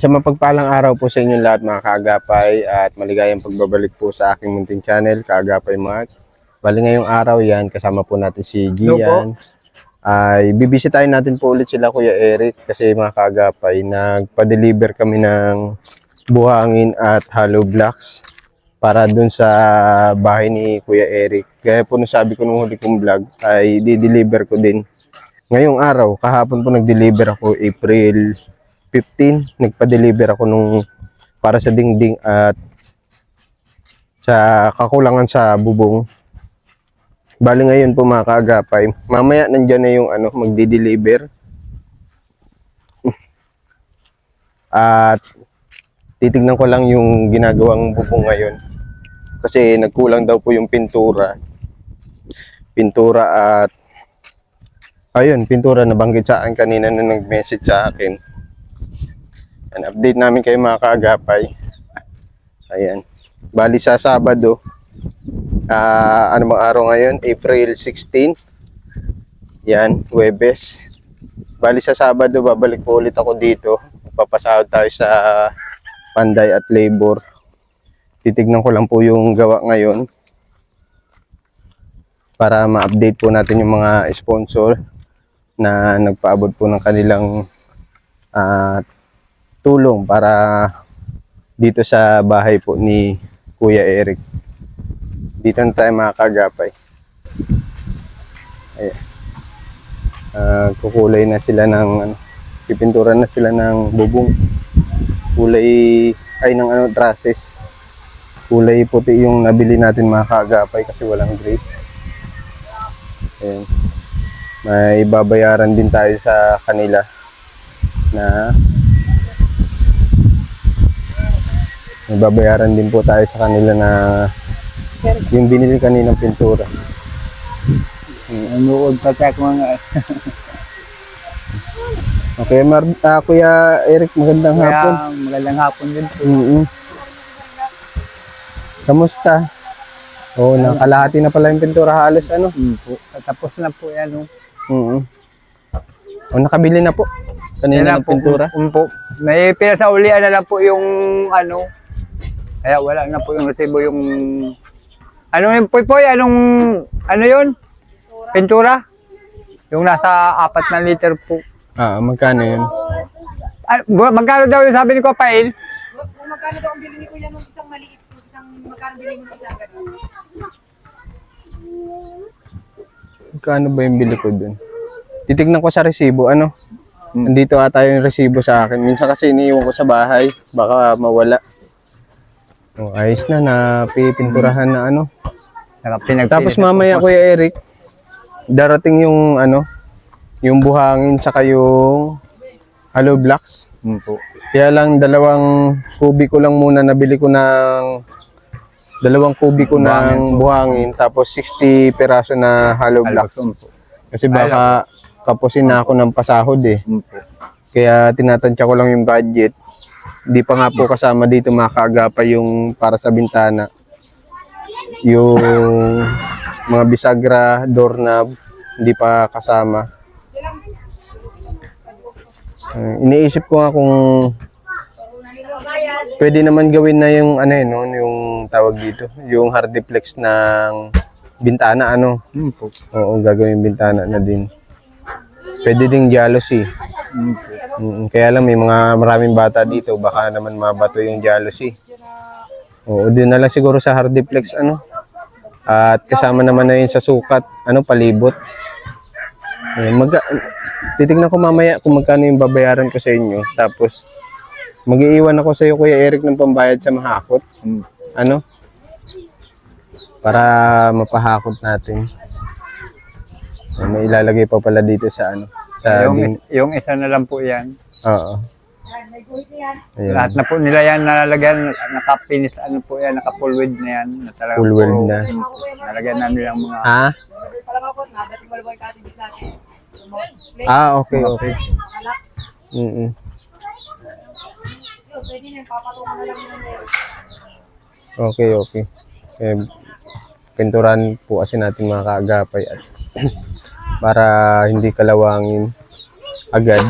Isang mapagpalang araw po sa inyong lahat mga kaagapay at maligayang pagbabalik po sa aking munting channel, Kaagapay Mark. Bali ngayong araw yan, kasama po natin si Gian. Ay bibisitahin natin po ulit sila Kuya Eric kasi mga kaagapay, nagpa-deliver kami ng buhangin at hollow blocks para dun sa bahay ni Kuya Eric. Gaya po nung sabi ko nung huli kong vlog ay di-deliver ko din. Ngayong araw, kahapon po nag-deliver ako April 15, nagpa-deliver ako nung para sa dingding at sa kakulangan sa bubong. Bali ngayon po mga kaagapay, mamaya nandyan na yung magdi-deliver. At titignan ko lang yung ginagawang bubong ngayon. Kasi nagkulang daw po yung pintura. Pintura at ayun, pintura nabanggit sa akin kanina nung nag-message sa akin. And update namin kayo mga kaagapay. Ayan. Bali sa Sabado, ano bang araw ngayon? April 16. Yan, Huwebes. Bali sa Sabado, babalik po ulit ako dito. Papasahod tayo sa Panday at Labor. Titignan ko lang po yung gawa ngayon para ma-update po natin yung mga sponsor na nagpaabot po ng kanilang tulong para dito sa bahay po ni Kuya Eric. Dito na tayo mga kaagapay. Ayan. Kukulay na sila ng pipintura na sila ng bubong. Kulay ay ng trusses. Kulay puti yung nabili natin mga kaagapay kasi walang gray. Ayan. May babayaran din tayo sa kanila na may babayaran din po tayo sa kanila na yung binili kaninang pintura. Anuod pa tayo mga Okay, Kuya Eric, magandang hapon. Magandang hapon din po. Kamusta? Oo, nakalahati na pala yung pintura halos Po. Tapos na po yan. Nakabili na po kanina ng pintura. Po. May pinasaulian na lang po yung kaya wala na po yung resibo yung yung poy, ano yun? Pintura? Yung nasa 4 na liter po. Magkano yun? Magkano daw yung sabi ni Kopail? Kung magkano daw ang bili ni Kuya nung isang maliit, isang magkano bili mo sa ganun? Magkano ba yung bili ko dun? Titignan ko sa resibo, Nandito ata yung resibo sa akin. Minsan kasi iniiwan ko sa bahay, baka mawala. Ayos na, napipinturahan na Tapos mamaya Kuya Eric, darating yung yung buhangin saka yung hollow blocks. Po. Kaya lang 2 kubiko lang muna nabili ko ng 2 kubiko ng buhangin tapos 60 peraso na hollow blocks. Kasi baka kapusin na ako ng pasahod Kaya tinatansya ko lang yung budget. Di pa nga po kasama dito mga kaagapay yung para sa bintana. Yung mga bisagra, doorknob, hindi pa kasama. Iniisip ko nga kung pwede naman gawin na yung yung tawag dito, yung hardiplex ng bintana Oo, gagawin bintana na din. Pwede ding jealousy. Kaya lang may maraming bata dito, baka naman mabato yung jealousy. Oo, din na lang siguro sa hardiplex At kasama naman na yun sa sukat, palibot. Titignan ko mamaya kung magkano yung babayaran ko sa inyo. Tapos mag-iiwan ako sa iyo Kuya Eric ng pambayad sa mahakot. Para mapahakot natin. May ilalagay pa pala dito sa yung isa na lang po yan. Oo. Ayan. Lahat na po nila yan nalalagyan, naka-finish po yan, naka-full weld na yan. Na Full weld na. Nalagyan na nila yung mga... Parang ako na, dating malabay ka ating bisnatin. Okay. Pwede na, papatungan na lang yun. Okay. Pinturan po kasi natin mga kaagapay at para hindi kalawangin agad.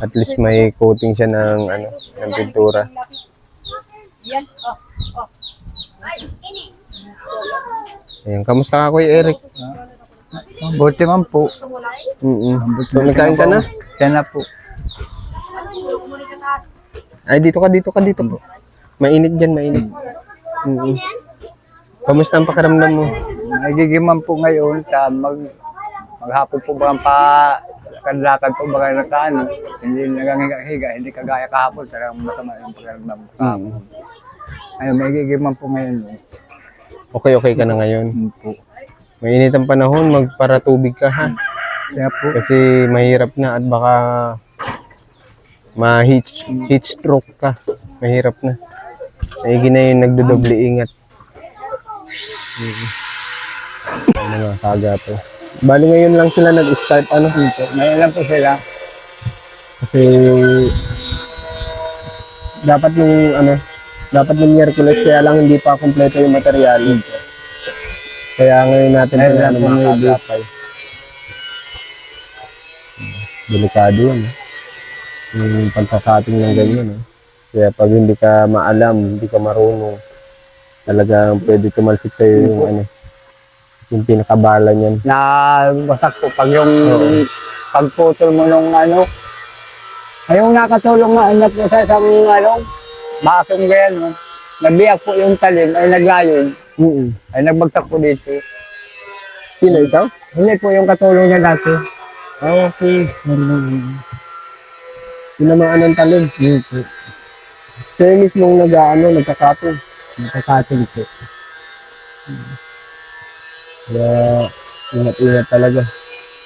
At least may coating siya ng ano, ng pintura. Yan. Oh. Oh. Ayan, kamusta ka Kuya Eric? Buti man po. So, nagkain ka na? Siya na po. Ay, dito ka. Mainit dyan, mainit. Kamusta ang pakiramdam mo? Nagigiman po ngayon sa maghapon po ba lakad po ba nakaano, hindi naghiga, hindi kagaya kahapon, talagang masama yung pakiramdam ko kahapon. Ayun, nagigiman po ngayon. Okay ka na ngayon? Po. Mainit ang panahon, magparatubig ka ha. Kaya po, Kasi mahirap na at baka heat stroke ka. Mahirap na. Maigi na yung nagdodoble ingat. Ano nga, kagato. Bali ngayon lang sila nag-start ano dito. ngayon lang po sila. Kasi dapat yung Miyerkules kaya lang hindi pa kompleto yung material. Kaya ngayon natin Ngayon sila lang po mga maybe. kagapay. Delikado yan. Yung pagkakating ng ganyan. Kaya pag hindi ka maalam, hindi ka marunong, talagang pwede tumalsik sa'yo yung yung pinakabala niyan. Na wasak po pag yung pagputol mo nung ayong nakatulong nga anak ko sa isang bakong ganyan, nagbiyak po yung talim, ay naglayon, ay nagbagsak po dito. Sino ikaw? Hindi po yung katulong niya dati. Okay. Tinamaan ng talim. Siya mismo nagkakatong. Nakakatulong po. Kaya, ingat-ingat talaga.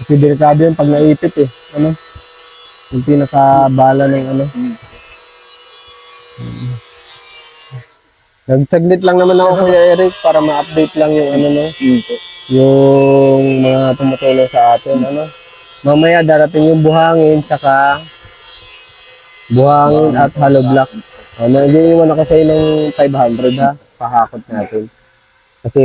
Kasi delikado yun pag naipit yung pinakabala ng Nagsaglit lang naman ako Kuya Eric para ma-update lang yung yung mga tumutulong sa atin, Mamaya darating yung buhangin, saka buhangin at hollow block. Nag-iwan ako sa'yo ng 500 ha, pahakot natin. Kasi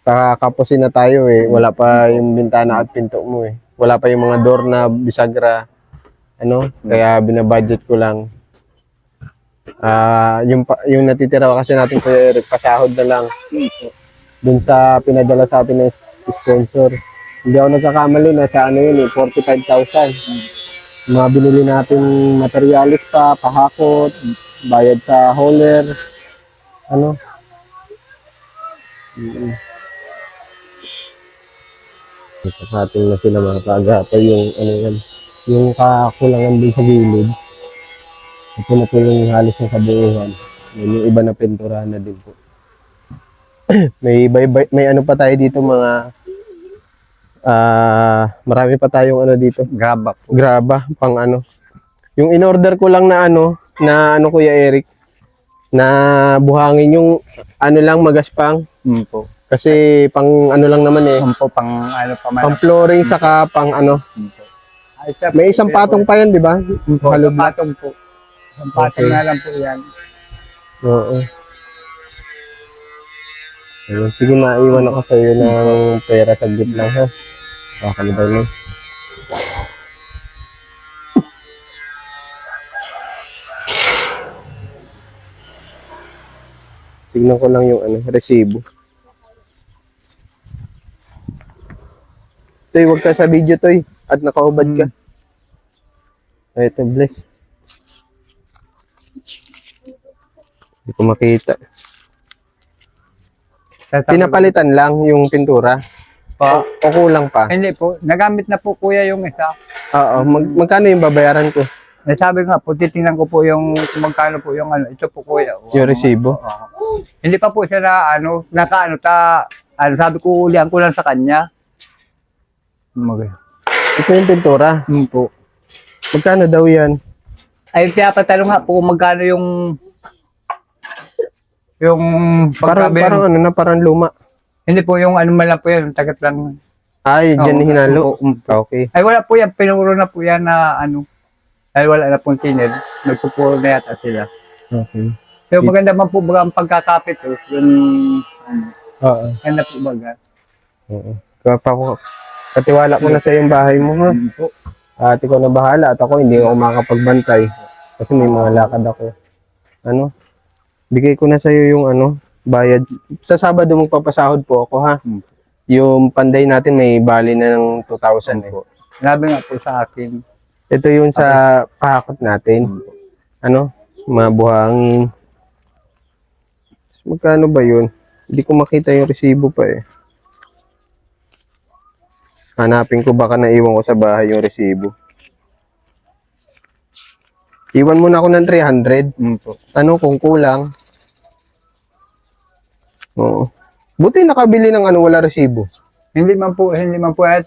kakapusin na tayo wala pa yung bintana at pinto mo wala pa yung mga door na bisagra kaya binabudget ko lang yung natitira kasi natin Kuya Eric pasahod na lang dun sa pinadala sa atin ng sponsor. Hindi ako nagkakamali na sa 45,000 mga binili natin materialis pa, pahakot, bayad sa hauler Nakating na sila mga kaagapay yung yung kakulangan din sa gilid. Ito na po yung halos ng kabuuhan. Yung iba na pinturahan na din po. may pa tayo dito mga marami pa tayong dito. Graba po. Graba pang Yung in-order ko lang na na Kuya Eric na buhangin yung lang magaspang. Po. Kasi pang lang naman Po, pang pa man. pang flooring saka pang Ay, siya po, may isang patong pa yan, di ba? po, Hollow isang block. patong po. Isang patong Okay. na lang po yan. Oo. Ayun, sige, maiwan ako sa iyo ng pera sa git lang ha. Kakalibay mo. Tignan ko lang yung resibo. Toy, wag ka sa video, Toy. At nakaubad ka. Ay, ito, bless. Hindi ko makita. Pinapalitan lang yung pintura. Pa. O kulang pa. Hindi po. Nagamit na po kuya yung isa. Oo, magkano yung babayaran ko? Sabi nga po, titingnan ko po yung kung magkano po yung ito po kuya. Yung resibo? Hindi pa po siya na sabi ko ulihan ko lang sa kanya. Ito yung pintura. Po. Magkano daw yan? Ay, pinapatanong nga po kung magkano yung Parang parang luma. Hindi po yung man lang po yan, tagat lang. Ay, dyan Oo, hinalo. Okay. Ay, wala po yan, pinuro na po yan na ay wala na pong sinil. Nagpupuro na yata sila. Okay. Pero maganda man po baga ang pagkakapit yung Oo. ganda po baga. Oo. Kaya pa ko, katiwala ko na sa yung bahay mo ha. Po. At ikaw na bahala at ako hindi ako makapagbantay kasi may mga lakad ako. Ano? Bigay ko na sa'yo yung ano, bayad. Sa Sabado magpapasahod po ako ha. Hmm. Yung panday natin may bali na ng 2,000 po. Sabi nga po sa akin. Ito yung sa pahakot natin. Ano? Mga buhangin. Magkano ba yun? Hindi ko makita yung resibo pa eh. Hanapin ko, baka naiwan ko sa bahay yung resibo. Iwan muna ako ng 300. Po. Ano kung kulang? Oo. Buti nakabili ng ano, wala resibo. Hindi man po at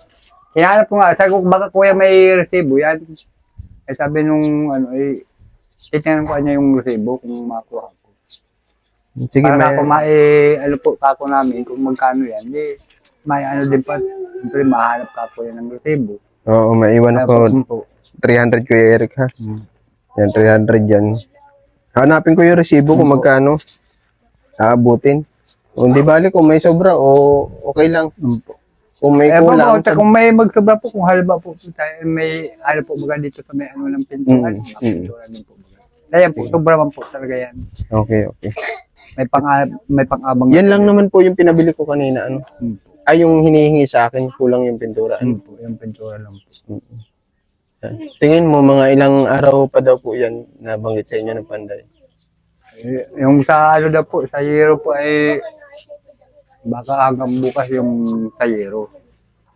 hinahanap ko nga, sabi ko baka kuya may resibo yan. Eh sabi nung ano titingnan ko niya yung resibo kung makuha ko. Sige, Para may... ano po kako namin kung magkano yan. May ano din pa, siyempre mahanap kako yan ng resibo. Oo, maiwan Kaya ako. po, 300 Kuya Eric ha. Yan, 300 yan. Hanapin ko yung resibo kung magkano. Aabutin. Kung di bali, kung may sobra o okay lang. Kung may kulang. Kung may magsobra po, kung halba po tayo, may ano po baga dito sa may ano ng pintura. Pintura din po. Kaya po, sobra man po talaga yan. Okay. May pang-abang. Yan lang naman po yung pinabili ko kanina. Ano? Ay, yung hinihingi sa akin, kulang yung pintura. Ano? Po, yung pintura lang po. Tingin mo, mga ilang araw pa daw po yan nabanggit sa inyo ng panday. Yung sa ano daw po, sa Yero po ay baka hanggang bukas yung sa Yero.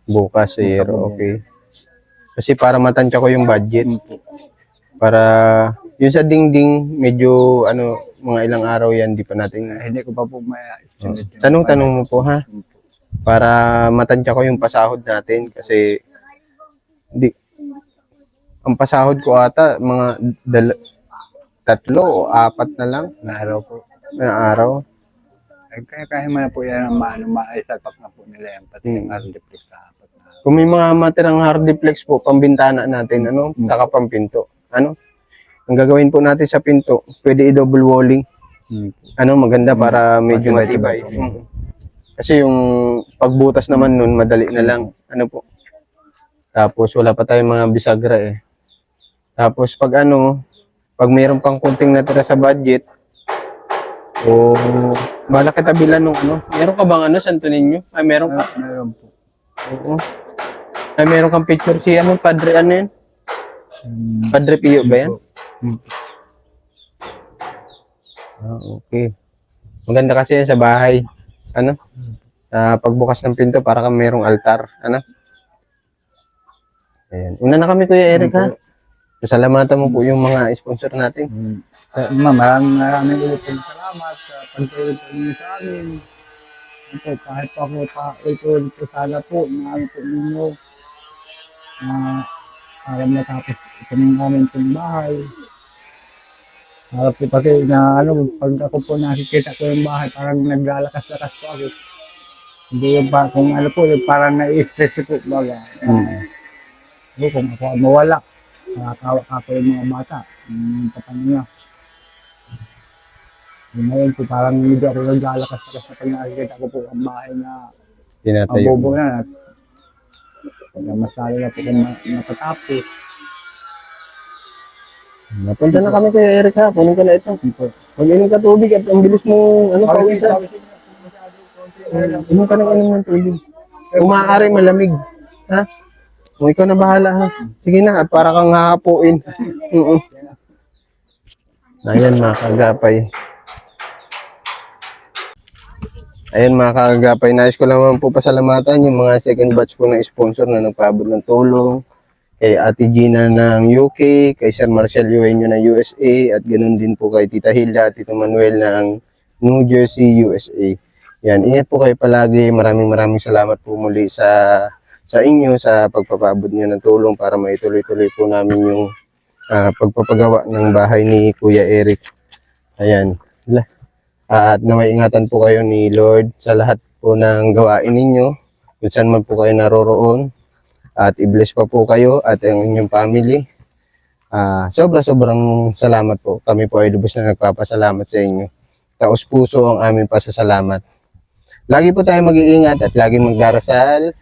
Bukas, zero. Okay. Kasi para matansya ko yung budget. Para yung sa dingding, medyo ano, mga ilang araw yan, di pa natin. Hindi ko pa po may estimate. Tanong-tanong mo po ha. Para matansya ko yung pasahod natin. Kasi ang pasahod ko ata, mga 3 o 4 na lang Na araw po. na araw. Kaya mo na po yan ang maisalpak na po nila yan. Pati yung hardiplex sa apat na. Kung may mga matirang hardiplex po, pambintana natin, ano, saka pampinto. Ano? Ang gagawin po natin sa pinto, pwede i-double walling. Ano, maganda para medyo matibay. Kasi yung pagbutas naman nun, madali na lang. Ano po? Tapos wala pa tayong mga bisagra eh. Tapos pag mayroon pang kunting natira sa budget, o malaki tabilan nung ano. Meron ka bang Santo Niño? Ay, meron ka? Meron po. Oo. Ay, meron kang picture si Padre yan? Padre Pio ba yan? Okay. Maganda kasi yan sa bahay. Ano? Pagbukas ng pinto, para kang merong altar. Ano? Ayan. Una na kami, Kuya Eric, ha? Salamatan mo po yung mga sponsor natin. Maraming ulit po salamat sa pagtulong po ninyo sa amin. Ito, kahit pa ako ito sana po, na ano po ninyo, para matapos itong namin itong bahay. Harap ko pati na pag ako po nakikita ko yung bahay, parang naglalakas-lakas po ako. Hindi yung kung yung parang na-stress po baga. Kung ako mawala, nakakawa ko yung mga bata, yung kapangin niya. Ngayon po parang medyo ako naglalakas-lakas na pag nakikita ko po ang bahay na Tinatayo. bobo na. Mas lalo na po kung natatapos. Napunta na kami, Kuya Eric, ha? Kunin ko na ito. Mag-inom ka tubig at ang bilis mo, pawisan. Inom ka ng tubig. Kung maaari, malamig. Ha? Kung ikaw na bahala, ha? Sige na, at para kang hahapuin. Ayan, mga kagapay. Ayan, mga kagapay. Nais ko lang po pasalamatan yung mga second batch ko na sponsor na nagpaabot ng tulong. Kay Ate Gina ng UK, kay Sir Marcel Eugenio ng USA, at ganoon din po kay Tita Hilda at Tito Manuel ng New Jersey, USA. Yan, ingat po kayo palagi. Maraming salamat po muli sa inyo sa pagpapabot niyo ng tulong para maituloy-tuloy po namin yung pagpapagawa ng bahay ni Kuya Eric. Ayan. At naway ingatan po kayo ni Lord sa lahat po ng gawain ninyo, kung saan man po kayo naroroon. At i-bless pa po kayo at ang inyong family. Sobrang salamat po. Kami po ay lubos na nagpapasalamat sa inyo. Taos puso ang aming pasasalamat. Lagi po tayo mag-iingat at lagi magdarasal.